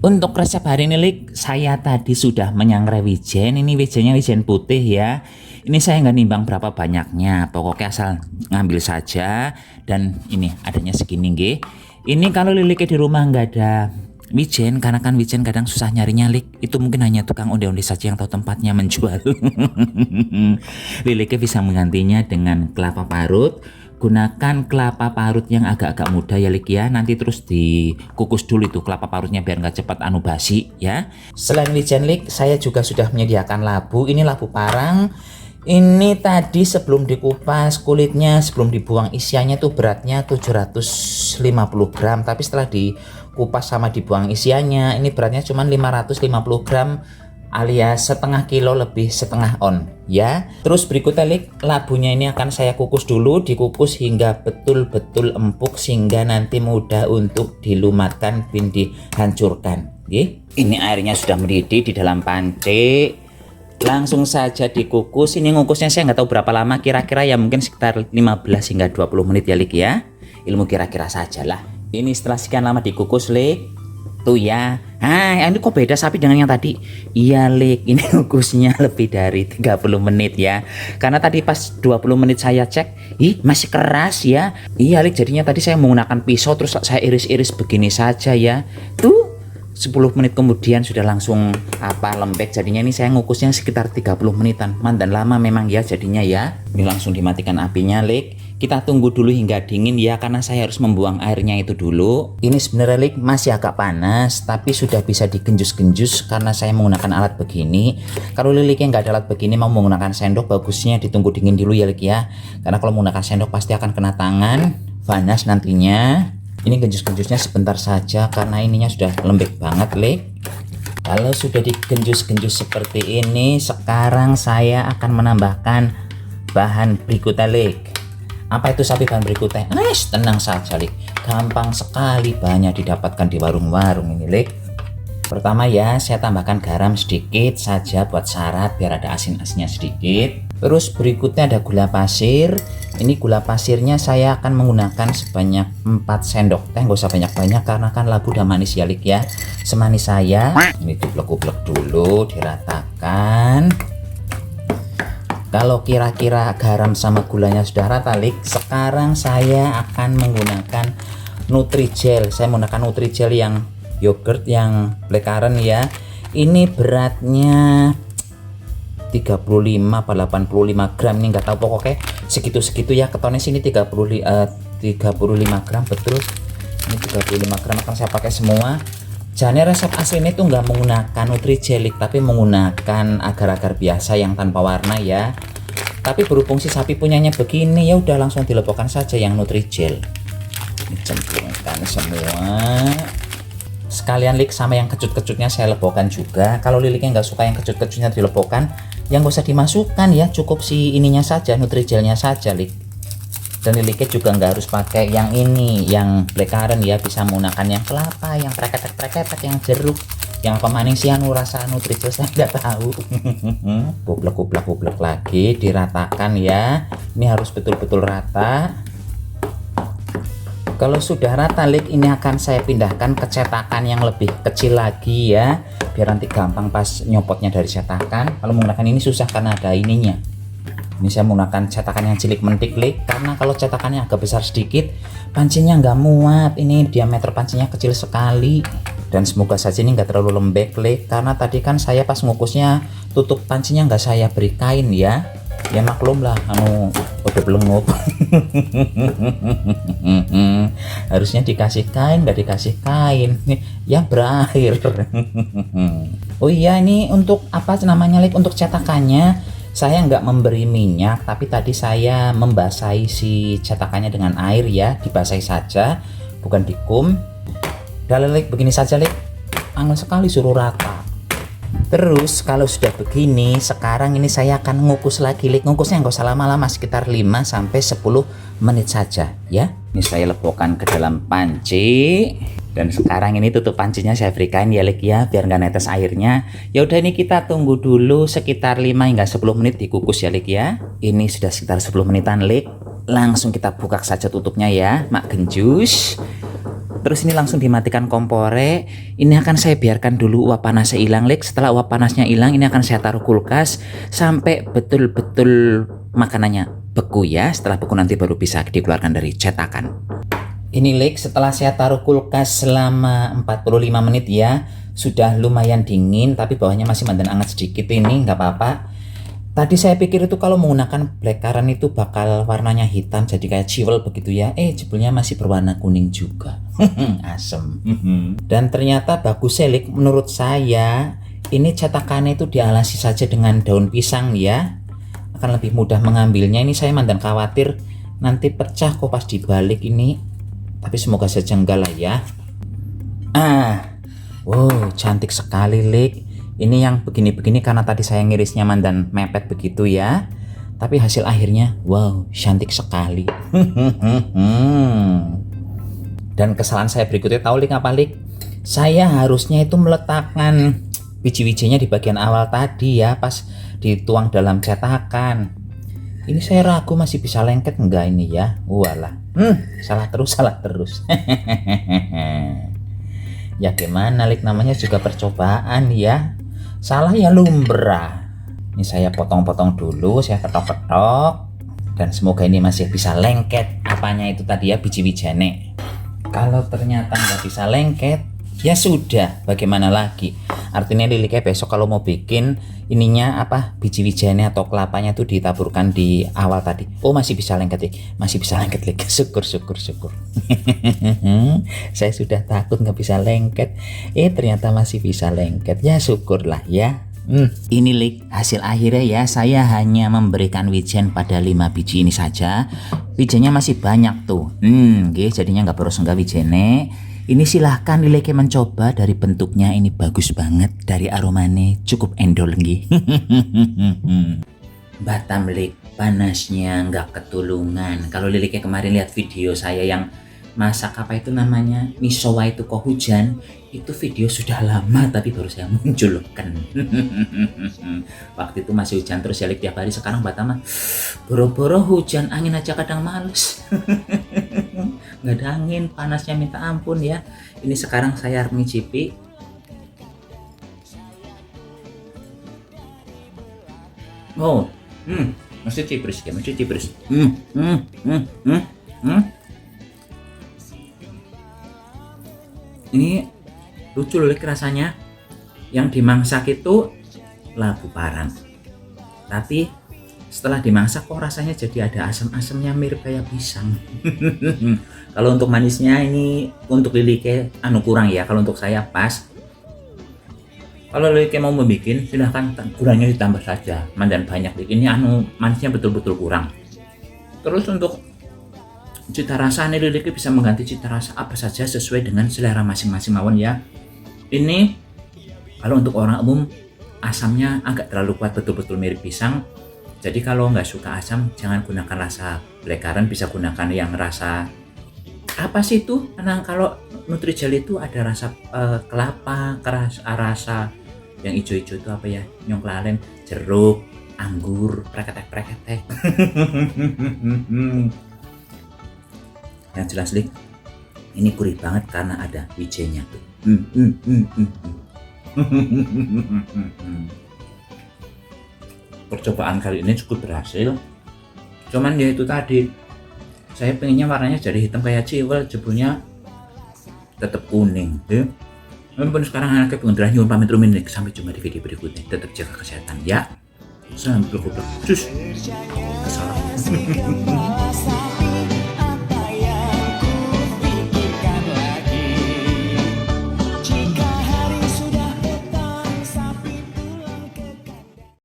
Untuk resep hari ini Lik, saya tadi sudah menyangrai wijen. Ini wijennya wijen putih ya. Ini saya nggak nimbang berapa banyaknya, pokoknya asal ngambil saja. Dan ini adanya segini nggih. Ini kalau Liliknya di rumah nggak ada wijen, karena kan wijen kadang susah nyarinya Lik. Itu mungkin hanya tukang onde-onde saja yang tahu tempatnya menjual. Liliknya bisa menggantinya dengan kelapa parut. Gunakan kelapa parut yang agak-agak muda ya Lik ya. Nanti terus dikukus dulu itu kelapa parutnya biar nggak cepat basi ya. Selain wijen Lik, saya juga sudah menyediakan labu. Ini labu parang. Ini tadi sebelum dikupas kulitnya, sebelum dibuang isiannya tuh beratnya 750 gram. Tapi setelah dikupas sama dibuang isiannya, ini beratnya cuma 550 gram alias setengah kilo lebih setengah on ya. Terus berikutnya Lik, labunya ini akan saya kukus dulu, dikukus hingga betul-betul empuk sehingga nanti mudah untuk dilumatkan dan dihancurkan. Ini airnya sudah mendidih di dalam panci. Langsung saja dikukus. Ini ngukusnya saya nggak tahu berapa lama, kira-kira ya mungkin sekitar 15 hingga 20 menit ya Lik ya. Ilmu kira-kira sajalah. Ini setelah sekian lama dikukus Lik. Tuh ya. Ini kok beda sapi dengan yang tadi? Iya Lik, ini ngukusnya lebih dari 30 menit ya. Karena tadi pas 20 menit saya cek, masih keras ya. Iya Lik, jadinya tadi saya menggunakan pisau terus saya iris-iris begini saja ya. Tuh 10 menit kemudian sudah langsung lembek. Jadinya ini saya ngukusnya sekitar 30 menitan. Mandan lama memang ya jadinya ya. Ini langsung dimatikan apinya Lik. Kita tunggu dulu hingga dingin ya, karena saya harus membuang airnya itu dulu. Ini sebenarnya Lik masih agak panas, tapi sudah bisa digenjus-genjus karena saya menggunakan alat begini. Kalau Liliknya nggak ada alat begini, mau menggunakan sendok, bagusnya ditunggu dingin dulu ya Lik ya. Karena kalau menggunakan sendok pasti akan kena tangan, panas nantinya. Ini genjus-genjusnya sebentar saja karena ininya sudah lembek banget Lik. Kalau sudah digenjus-genjus seperti ini, sekarang saya akan menambahkan bahan berikutnya Lik. Apa itu sapi bahan berikutnya? Tenang saja Lik, gampang sekali, banyak didapatkan di warung-warung ini Lik. Pertama ya, saya tambahkan garam sedikit saja buat syarat biar ada asin-asinnya sedikit. Terus berikutnya ada gula pasir. Ini gula pasirnya saya akan menggunakan sebanyak 4 sendok teh, nggak usah banyak-banyak karena kan labu udah manis ya Lik ya. Semanis saya. Ini diblek-blek dulu, diratakan. Kalau kira-kira garam sama gulanya sudah rata Lik, sekarang saya akan menggunakan Nutrijel. Saya menggunakan Nutrijel yang yogurt yang blackcurrant ya. Ini beratnya 35 apa 85 gram, ini nggak tahu, pokoknya segitu-segitu ya. Ketonnya sini 35 gram betul. Ini 35 gram akan saya pakai semua. Jangan resep aslinya itu nggak menggunakan Nutrijel, tapi menggunakan agar-agar biasa yang tanpa warna ya. Tapi berhubung si sapi punyanya begini, ya udah langsung dilepokkan saja yang Nutrijel. Dicemplungkan semua. Sekalian Lik sama yang kecut-kecutnya saya lepokkan juga. Kalau Liliknya nggak suka yang kecut-kecutnya dilepokkan, yang nggak usah dimasukkan ya, cukup si ininya saja, Nutrijelnya saja Lik. Dan Liliknya juga nggak harus pakai yang ini, yang blackcurrant ya, bisa menggunakan yang kelapa, yang preketek-preketek, yang jeruk, yang pemanis sih anu rasa Nutrijel saya nggak tahu. Kublek lagi, diratakan ya. Ini harus betul-betul rata. Kalau sudah rata Lik, ini akan saya pindahkan ke cetakan yang lebih kecil lagi ya, biar nanti gampang pas nyopotnya dari cetakan. Kalau menggunakan ini susah karena ada ininya. Ini saya menggunakan cetakan yang cilik mentik Lik, karena kalau cetakannya agak besar sedikit, pancinya nggak muat. Ini diameter pancinya kecil sekali. Dan semoga saja ini nggak terlalu lembek Lik, karena tadi kan saya pas ngukusnya tutup pancinya nggak saya beri kain ya. Ya maklum lah, udah belum harusnya dikasih kain, nggak dikasih kain ya berakhir. Oh iya, ini untuk apa namanya Lik, untuk cetakannya saya nggak memberi minyak, tapi tadi saya membasahi si cetakannya dengan air ya, dibasahi saja bukan dikum. Udah Lik, begini saja Lik, angel sekali, suruh rata. Terus kalau sudah begini, sekarang ini saya akan ngukus lagi Lik. Ngukusnya nggak usah lama-lama, sekitar 5-10 menit saja ya. Ini saya lepokkan ke dalam panci. Dan sekarang ini tutup pancinya saya beri kain ya Lik ya, biar nggak netes airnya. Ya udah, ini kita tunggu dulu sekitar 5 hingga 10 menit dikukus ya Lik ya. Ini sudah sekitar 10 menitan Lik. Langsung kita buka saja tutupnya ya, mak genjus. Terus ini langsung dimatikan kompore. Ini akan saya biarkan dulu uap panasnya hilang, Lik. Setelah uap panasnya hilang, ini akan saya taruh kulkas sampai betul-betul makanannya beku ya. Setelah beku nanti baru bisa dikeluarkan dari cetakan. Ini, Lik, setelah saya taruh kulkas selama 45 menit ya. Sudah lumayan dingin, tapi bawahnya masih mandan hangat sedikit ini, nggak apa-apa. Tadi saya pikir itu kalau menggunakan blackcurrant itu bakal warnanya hitam jadi kayak ciwel begitu ya. Jebulnya masih berwarna kuning juga. Asem. Dan ternyata bagus Lik menurut saya. Ini cetakannya itu dialasi saja dengan daun pisang ya. Akan lebih mudah mengambilnya. Ini saya mandan khawatir nanti pecah kok pas dibalik ini. Tapi semoga saja enggak lah ya. Wow, cantik sekali Lik. Ini yang begini-begini karena tadi saya ngirisnya mandan mepet begitu ya. Tapi hasil akhirnya wow, cantik sekali. Dan kesalahan saya berikutnya tahu Lik apa Lik? Saya harusnya itu meletakkan biji-bijinya di bagian awal tadi ya, pas dituang dalam cetakan. Ini saya ragu masih bisa lengket enggak ini ya. Walah. Salah terus. Ya gimana Lik, namanya juga percobaan ya. Salah ya lumrah. Ini saya potong-potong dulu, saya ketok-ketok. Dan semoga ini masih bisa lengket. Apanya itu tadi ya, biji-bijane. Kalau ternyata nggak bisa lengket, ya sudah, bagaimana lagi. Artinya Liliknya besok kalau mau bikin ininya apa, biji-bijane atau kelapanya itu ditaburkan di awal tadi. Oh masih bisa lengket Lik, masih bisa lengket Lik. Syukur. Saya sudah takut nggak bisa lengket. Ternyata masih bisa lengket. Ya syukurlah ya. Ini Lik hasil akhirnya ya. Saya hanya memberikan wijen pada 5 biji ini saja. Wijennya masih banyak tuh. Jadinya nggak boros enggak wijene. Ini silahkan Lilik mencoba. Dari bentuknya ini bagus banget. Dari aromanya cukup endol nggih. Batam Lik, panasnya nggak ketulungan. Kalau Liliknya kemarin lihat video saya yang masak apa itu namanya, misowa itu kok hujan, itu video sudah lama tapi baru saya munculkan. Waktu itu masih hujan terus ya Lik tiap hari. Sekarang Batam boro-boro hujan, angin aja kadang males. Nggak ada angin, panasnya minta ampun ya. Ini sekarang saya mencicipi. Masih cipris ya, masih cipris. Ini lucu loh rasanya. Yang dimangsak itu labu parang, tapi setelah dimangsak kok rasanya jadi ada asam-asamnya mirip kayak pisang. Kalau untuk manisnya ini untuk Liliknya kurang ya. Kalau untuk saya pas. Kalau Liliknya mau membuat silahkan gulanya ditambah saja, mandan banyak Lik. Ini manisnya betul-betul kurang. Terus untuk cita rasa ini Liliknya bisa mengganti cita rasa apa saja sesuai dengan selera masing-masing mawon ya. Ini kalau untuk orang umum asamnya agak terlalu kuat, betul-betul mirip pisang. Jadi kalau nggak suka asam jangan gunakan rasa blackcurrant, bisa gunakan yang rasa apa sih itu? Karena kalau Nutrijel itu ada rasa kelapa, rasa yang hijau-hijau itu apa ya? Nyongklalen, jeruk, anggur, preketek. Yang jelas Lik, ini gurih banget karena ada wijennya tuh. Percobaan kali ini cukup berhasil. Cuman ya itu tadi, saya pengennya warnanya jadi hitam kayak ciwel, jebulnya tetap kuning ya. Walaupun sekarang anaknya pengen nyuwun pamit rumin Lik. Sampai jumpa di video berikutnya. Tetap jaga kesehatan ya. Sampai jumpa. Cus. Kesalahan.